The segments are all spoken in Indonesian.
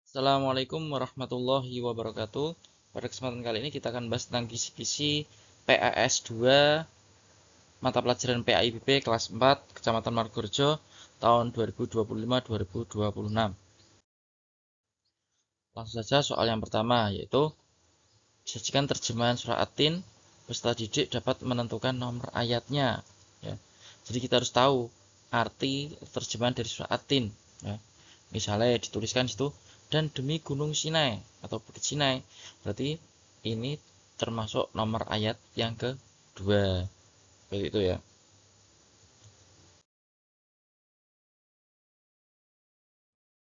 Assalamualaikum warahmatullahi wabarakatuh. Pada kesempatan kali ini kita akan bahas tentang kisi-kisi PAS 2 mata pelajaran PAIBP kelas 4 Kecamatan Margorejo tahun 2025-2026. Langsung saja soal yang pertama, yaitu sajikan terjemahan surah At-Tin, peserta didik dapat menentukan nomor ayatnya. Ya. Jadi kita harus tahu arti terjemahan dari surah At-Tin. Ya. Misalnya dituliskan situ, dan demi Gunung Sinai atau Bukit Sinai, berarti ini termasuk nomor ayat yang kedua. Seperti itu ya.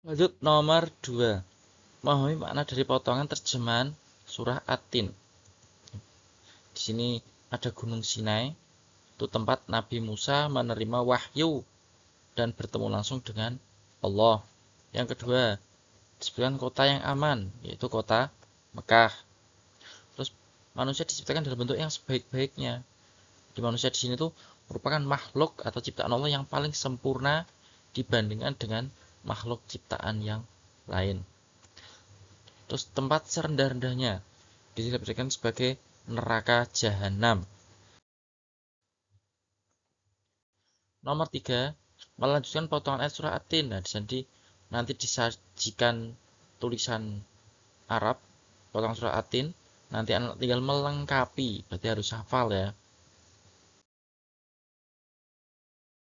Lanjut nomor 2. Memahami makna dari potongan terjemahan surah At-Tin. Di sini ada Gunung Sinai, itu tempat Nabi Musa menerima wahyu dan bertemu langsung dengan Allah. Yang kedua, disebutkan kota yang aman, yaitu kota Mekah. Terus manusia diciptakan dalam bentuk yang sebaik-baiknya. Di manusia di sini tuh merupakan makhluk atau ciptaan Allah yang paling sempurna dibandingkan dengan makhluk ciptaan yang lain. Terus tempat serendah-rendahnya disebutkan sebagai neraka jahanam. Nomor 3, melanjutkan potongan ayat surah At-Tin. Nah, di sini nanti disajikan tulisan Arab potongan surah At-Tin. Nanti anak tinggal melengkapi, berarti harus hafal ya.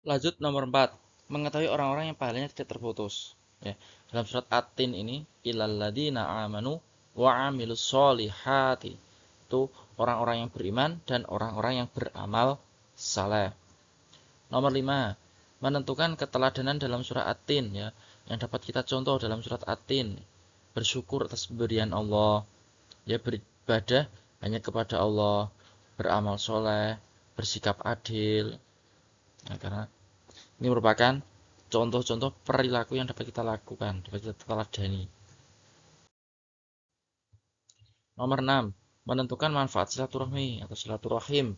Lanjut nomor 4, mengetahui orang-orang yang pahalanya tidak terputus. Ya, dalam surat At-Tin ini, illalladzina amanu wa amilus solihati. Itu orang-orang yang beriman dan orang-orang yang beramal saleh. Nomor 5, menentukan keteladanan dalam surat At-Tin ya, yang dapat kita contoh dalam surat At-Tin. Bersyukur atas pemberian Allah, ya beribadah hanya kepada Allah, beramal soleh, bersikap adil. Nah, karena ini merupakan contoh-contoh perilaku yang dapat kita lakukan, dapat kita teladani. Nomor 6, menentukan manfaat silaturahmi atau silaturahim.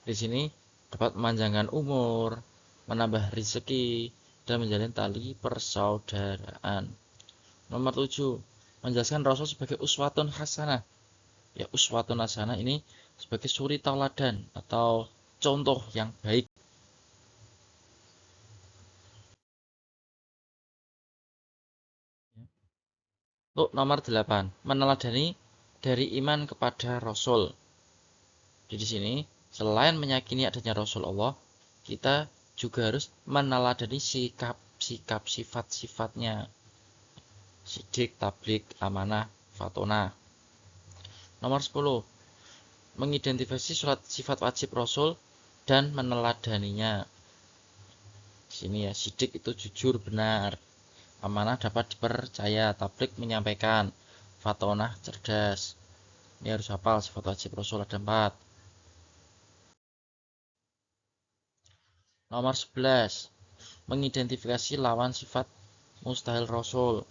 Di sini dapat memanjangkan umur, menambah rezeki, dan menjalin tali persaudaraan. Nomor 7, menjelaskan Rasul sebagai uswatun hasanah. Ya, uswatun hasanah ini sebagai suri tauladan atau contoh yang baik. Untuk nomor 8, meneladani dari iman kepada Rasul. Di sini, selain meyakini adanya Rasul Allah, kita juga harus meneladani sikap-sikap sifat-sifatnya. Sidik, tablik, amanah, fatonah. Nomor 10, mengidentifikasi surat sifat wajib Rasul dan meneladaninya. Di sini ya, sidik itu jujur, benar. Amanah dapat dipercaya, tablik menyampaikan, fatonah cerdas. Ini harus hafal sifat wajib Rasul ada 4. Nomor 11, mengidentifikasi lawan sifat mustahil Rasul.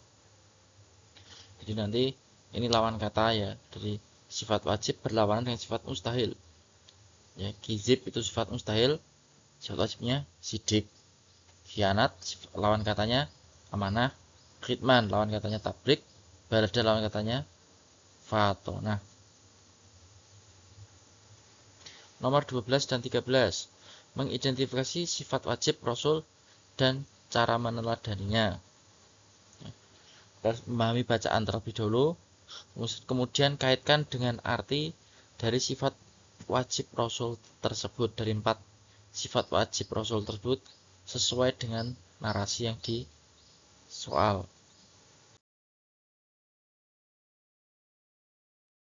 Jadi nanti ini lawan kata ya, dari sifat wajib berlawanan dengan sifat mustahil. Ya, kizib itu sifat mustahil, sifat wajibnya sidik. Khianat lawan katanya amanah, khidman lawan katanya tablik, baladah lawan katanya fatonah. Nomor 12 dan 13, mengidentifikasi sifat wajib Rasul dan cara meneladaninya. Kita memahami bacaan terlebih dahulu, kemudian kaitkan dengan arti dari sifat wajib Rasul tersebut, dari 4 sifat wajib Rasul tersebut sesuai dengan narasi yang di soal.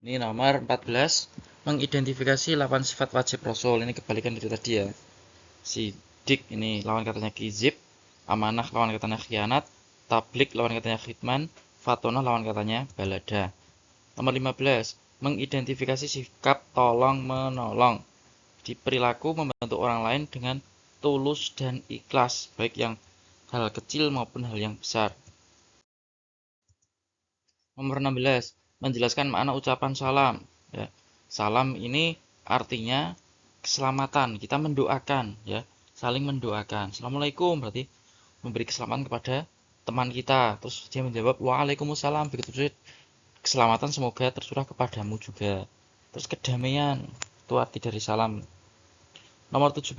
Ini nomor 14, mengidentifikasi 8 sifat wajib Rasul. Ini kebalikan dari tadi ya. Sidik ini lawan katanya kizib, amanah lawan katanya khianat, tablik lawan katanya khidman, fatonah lawan katanya balada. Nomor 15, mengidentifikasi sikap tolong menolong. Di perilaku membantu orang lain dengan tulus dan ikhlas, baik yang hal kecil maupun hal yang besar. Nomor 16, menjelaskan makna ucapan salam. Ya, salam ini artinya keselamatan. Kita mendoakan, ya, saling mendoakan. Assalamualaikum berarti memberi keselamatan kepada teman kita. Terus dia menjawab, waalaikumsalam. Begitu juga keselamatan semoga tercurah kepadamu juga. Terus kedamaian, itu arti dari salam. Nomor 17,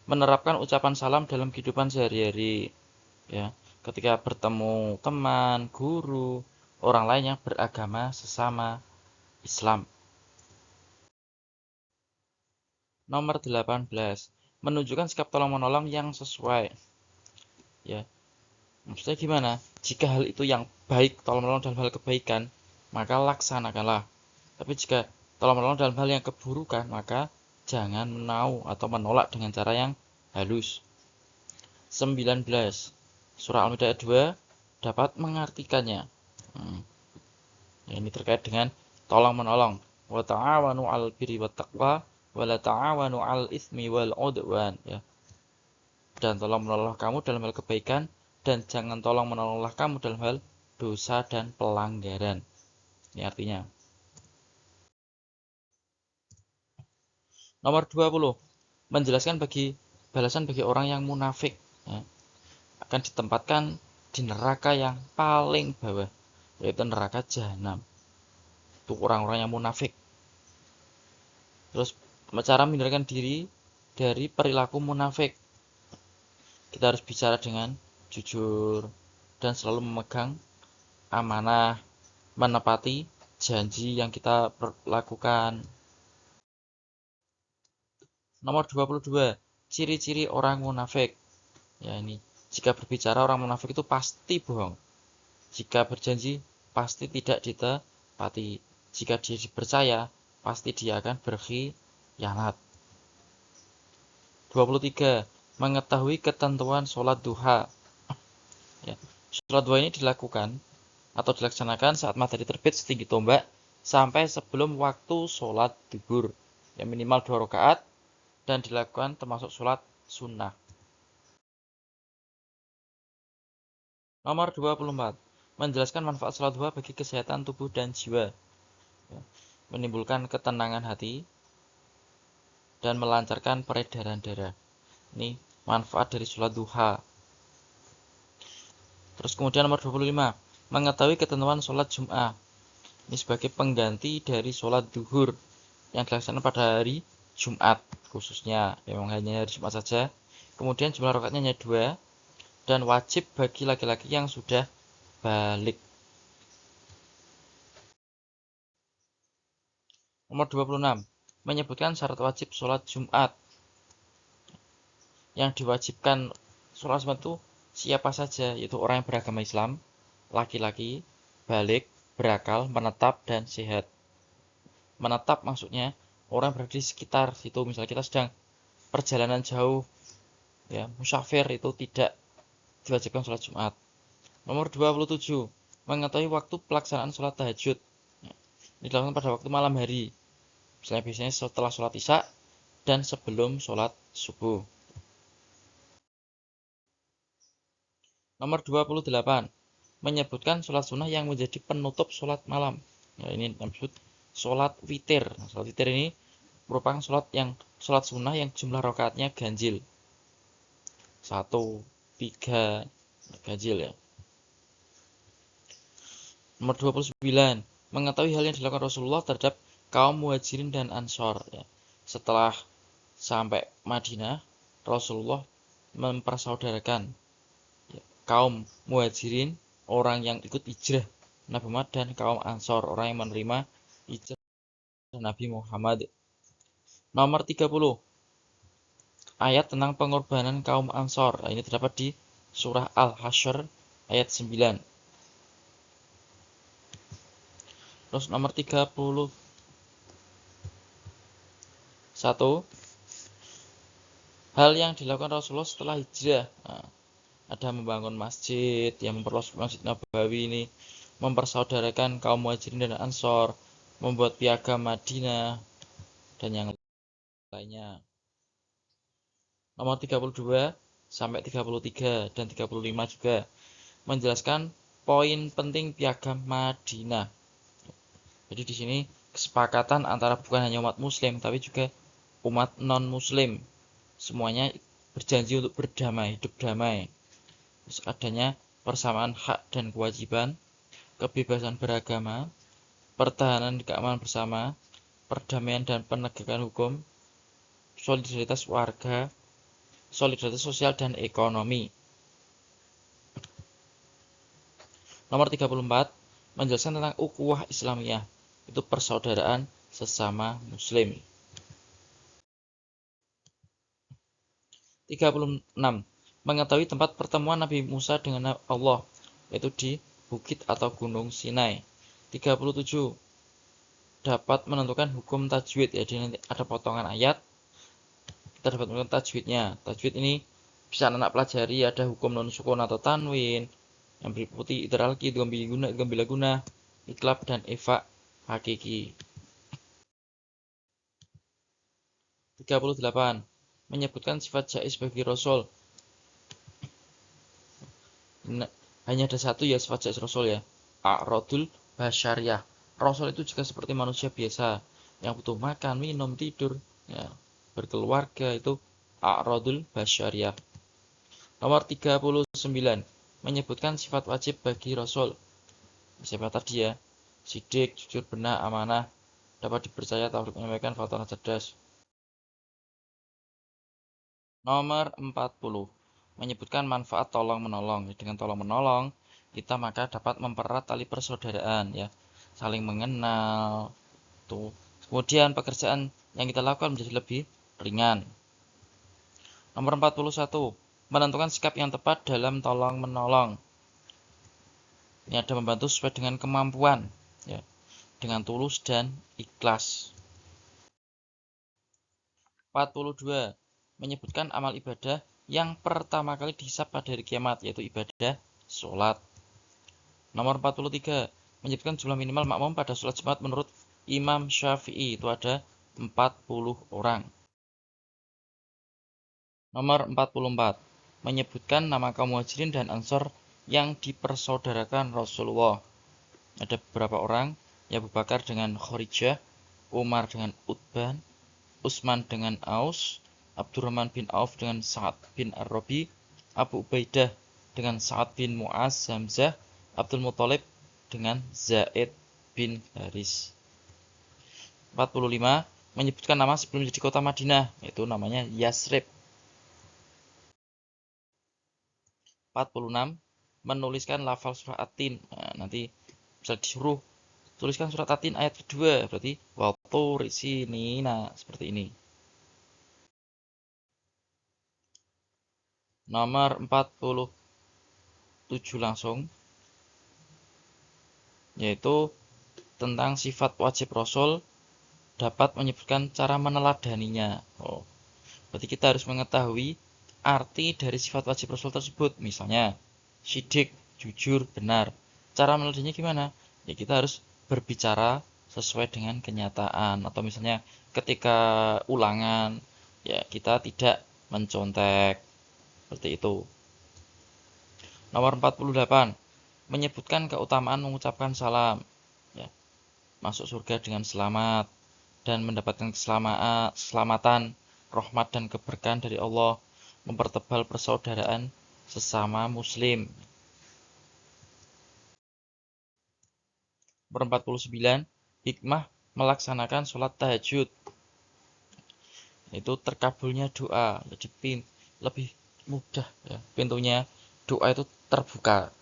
menerapkan ucapan salam dalam kehidupan sehari-hari. Ya, ketika bertemu teman, guru, orang lain yang beragama sesama Islam. Nomor 18, menunjukkan sikap tolong-menolong yang sesuai. Ya, maksudnya gimana? Jika hal itu yang baik, tolong-menolong dalam hal kebaikan, maka laksanakanlah. Tapi jika tolong-menolong dalam hal yang keburukan, maka jangan menau atau menolak dengan cara yang halus. 19. Surah Al-Maidah 2 dapat mengartikannya. Ya, ini terkait dengan tolong-menolong. Wa ta'awanu 'alal birri wat taqwa wa la ta'awanu 'alal itsmi wal 'udwan, ya. Dan tolong-menolong kamu dalam hal kebaikan dan jangan tolong-menolonglah kamu dalam hal dosa dan pelanggaran. Ini artinya. Nomor 20, menjelaskan balasan bagi orang yang munafik, ya, akan ditempatkan di neraka yang paling bawah, yaitu neraka jahanam. Itu orang-orang yang munafik. Terus cara menghindarkan diri dari perilaku munafik, kita harus bicara dengan jujur dan selalu memegang amanah, menepati janji yang kita lakukan. Nomor 22, ciri-ciri orang munafik. Ya, ini jika berbicara orang munafik itu pasti bohong. Jika berjanji pasti tidak ditepati. Jika dia dipercaya pasti dia akan berkhianat. 23, mengetahui ketentuan sholat duha. Ya, sholat duha ini dilakukan atau dilaksanakan saat matahari terbit setinggi tombak sampai sebelum waktu sholat duhur. Ya, minimal 2 rakaat dan dilakukan termasuk sholat sunnah. Nomor 24, menjelaskan manfaat sholat duha bagi kesehatan tubuh dan jiwa. Ya, menimbulkan ketenangan hati dan melancarkan peredaran darah. Ini manfaat dari sholat duha. Terus kemudian nomor 25, mengetahui ketentuan sholat Jum'ah. Ini sebagai pengganti dari sholat duhur yang dilaksanakan pada hari Jumat khususnya. Memang hanya hari Jumat saja. Kemudian jumlah rakaatnya hanya 2 dan wajib bagi laki-laki yang sudah balik. Nomor 26, menyebutkan syarat wajib sholat Jumat. Yang diwajibkan sholat Jumat itu siapa saja, yaitu orang yang beragama Islam, laki-laki, balik, berakal, menetap, dan sehat. Menetap maksudnya orang berada di sekitar situ. Misalnya kita sedang perjalanan jauh, ya, musafir, itu tidak diwajibkan sholat Jumat. Nomor 27, mengetahui waktu pelaksanaan sholat tahajud. Ini dilakukan pada waktu malam hari. Misalnya biasanya setelah sholat isya dan sebelum sholat subuh. Nomor 28, menyebutkan sholat sunnah yang menjadi penutup sholat malam. Ya, ini disebut sholat witir. Nah, sholat witir ini merupakan sholat sunnah yang jumlah rakaatnya ganjil. 1, 3, ganjil, ya. Nomor 29, mengetahui hal yang dilakukan Rasulullah terhadap kaum muhajirin dan ansor. Ya. Setelah sampai Madinah, Rasulullah mempersaudarakan, ya, kaum muhajirin, orang yang ikut hijrah Nabi Muhammad, dan kaum ansor, orang yang menerima hijrah Nabi Muhammad. Nomor 30, ayat tentang pengorbanan kaum ansor. Nah, ini terdapat di surah Al-Hasyr ayat 9. Terus nomor 31, hal yang dilakukan Rasulullah setelah hijrah. Nah, ada membangun masjid, yang memperluas Masjid Nabawi ini, mempersaudarakan kaum muhajirin dan ansor, membuat piagam Madinah, dan yang lainnya. Nomor 32 sampai 33 dan 35 juga menjelaskan poin penting piagam Madinah. Jadi di sini kesepakatan antara bukan hanya umat muslim tapi juga umat non-muslim. Semuanya berjanji untuk berdamai, hidup damai. Terus adanya persamaan hak dan kewajiban, kebebasan beragama, pertahanan keamanan bersama, perdamaian dan penegakan hukum, solidaritas warga, solidaritas sosial dan ekonomi. Nomor 34, menjelaskan tentang ukhuwah Islamiyah, itu persaudaraan sesama muslim. 36. Mengetahui tempat pertemuan Nabi Musa dengan Allah, yaitu di bukit atau gunung Sinai. 37. Dapat menentukan hukum tajwid, jadi nanti ada potongan ayat, kita dapat menentukan tajwidnya. Tajwid ini bisa anak pelajari, ada hukum non sukun atau tanwin, yang berputih idralki, gambila guna, iklab dan ifa hakiki. 38. Menyebutkan sifat jaiz bagi Rasul. Hanya ada satu ya sifat jaiz Rasul ya, a'radul basyariyah. Rasul itu juga seperti manusia biasa yang butuh makan, minum, tidur, ya, berkeluarga, itu a'radul basyariyah. Nomor 39. Menyebutkan sifat wajib bagi Rasul. Siapa tadi ya? Sidik, jujur, benar, amanah, dapat dipercaya, taufik menyampaikan, fatonah, cerdas. Nomor 40. Menyebutkan manfaat tolong-menolong. Dengan tolong-menolong, kita maka dapat mempererat tali persaudaraan, ya, saling mengenal. Tuh. Kemudian pekerjaan yang kita lakukan menjadi lebih ringan. Nomor 41. Menentukan sikap yang tepat dalam tolong-menolong. Ini ada membantu sesuai dengan kemampuan, ya, dengan tulus dan ikhlas. 42. Menyebutkan amal ibadah yang pertama kali dihisab pada hari kiamat, yaitu ibadah sholat. Nomor 43. Menyebutkan jumlah minimal makmum pada sholat Jumat menurut Imam Syafi'i, itu ada 40 orang. Nomor 44. Menyebutkan nama kaum muhajirin dan ansor yang dipersaudarakan Rasulullah. Ada beberapa orang, ya, Abu Bakar dengan Kharijah, Umar dengan Utban, Utsman dengan Aus, Abdurrahman bin Auf dengan Sa'ad bin Ar-Rabi, Abu Ubaidah dengan Sa'ad bin Mu'az Hamzah, Abdul Muthalib dengan Zaid bin Haris. 45. Menyebutkan nama sebelum menjadi kota Madinah, yaitu namanya Yasrib. 46. Menuliskan lafal surah At-Tin. Nah, nanti bisa disuruh tuliskan surat At-Tin ayat kedua, berarti Wattur sini, nah seperti ini. Nomor 47 langsung, yaitu tentang sifat wajib Rasul, dapat menyebutkan cara meneladaninya. Berarti kita harus mengetahui arti dari sifat wajib Rasul tersebut. Misalnya, sidik, jujur, benar. Cara meneladaninya gimana? Ya, kita harus berbicara sesuai dengan kenyataan. Atau misalnya ketika ulangan, ya, kita tidak mencontek. Seperti itu. Nomor 48. Menyebutkan keutamaan mengucapkan salam, ya, masuk surga dengan selamat dan mendapatkan keselamatan, rahmat dan keberkahan dari Allah, mempertebal persaudaraan sesama muslim. Nomor 49. Hikmah melaksanakan sholat tahajud, itu terkabulnya doa, jadi lebih mudah, ya, pintunya doa itu terbuka,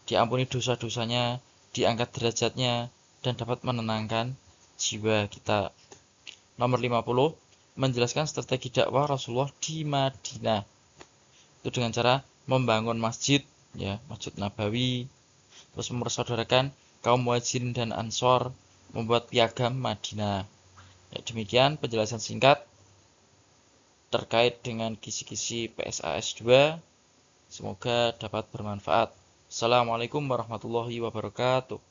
diampuni dosa-dosanya, diangkat derajatnya, dan dapat menenangkan jiwa kita. Nomor 50. Menjelaskan strategi dakwah Rasulullah di Madinah, itu dengan cara membangun masjid, ya, Masjid Nabawi, terus mempersaudarakan kaum muhajirin dan ansor, membuat piagam Madinah. Ya, demikian penjelasan singkat terkait dengan kisi-kisi PSAS 2. Semoga dapat bermanfaat. Assalamualaikum warahmatullahi wabarakatuh.